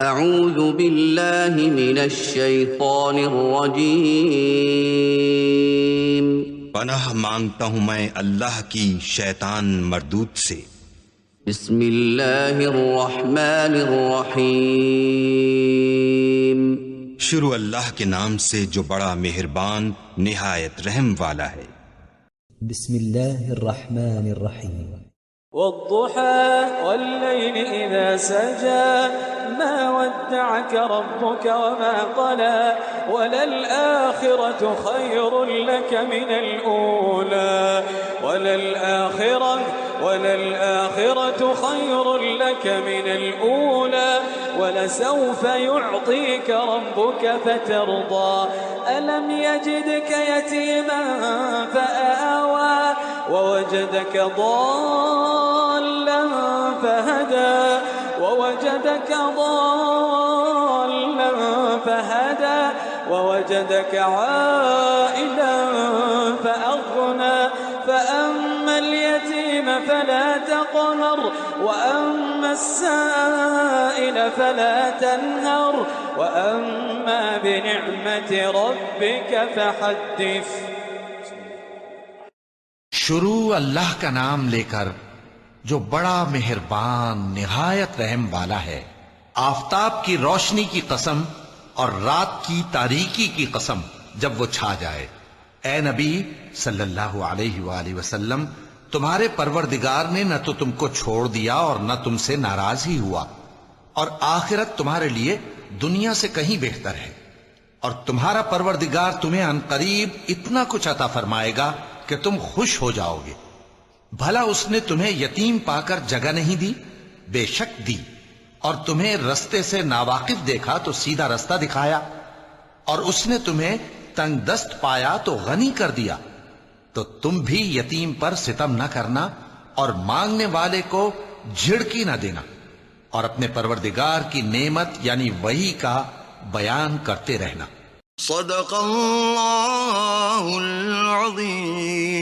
अऊज़ु बिल्लाहि मिनश शैतानिर रजीम। पनाह मांगता हूँ मैं अल्लाह की शैतान मरदूत से। बिस्मिल्लाहिर रहमानिर रहीम। शुरू अल्लाह के नाम से जो बड़ा मेहरबान निहायत रहम वाला है। बिस्मिल्लाहिर रहमानिर रहीम। वद्दुहा वल्लैलि इज़ा सजा मा वद्दअक रब्बुक वमा क़ला वलल-आखिरतु खैरुल लक मिनल ऊला वलल-आखिरतु खैरुल लक मिनल ऊला वलसौफ युअतीक रब्बुक फतरदा अलम यजिदक यतीमन फआवा ववजदक ضالا فهدى ووجدك عائلا فأغنى فأما اليتيم فلا تقهر وأما السائل فلا تنهر وأما بنعمة ربك فحدث। शुरू अल्लाह का नाम लेकर जो बड़ा मेहरबान निहायत रहम वाला है। आफताब की रोशनी की कसम और रात की तारीकी की कसम जब वो छा जाए। ए नबी सल्लल्लाहु अलैहि वसल्लम, तुम्हारे परवरदिगार ने न तो तुमको छोड़ दिया और न तुमसे नाराज ही हुआ, और आखिरत तुम्हारे लिए दुनिया से कहीं बेहतर है, और तुम्हारा परवरदिगार तुम्हें अनकरीब इतना कुछ अता फरमाएगा कि तुम खुश हो जाओगे। भला उसने तुम्हें यतीम पाकर जगह नहीं दी? बेशक दी। और तुम्हें रस्ते से नावाकिफ देखा तो सीधा रास्ता दिखाया, और उसने तुम्हें तंगदस्त पाया तो गनी कर दिया। तो तुम भी यतीम पर सितम न करना और मांगने वाले को झिड़की न देना, और अपने परवरदिगार की नेमत यानी वही का बयान करते रहना। सदक़ल्लाहुल अज़ीम।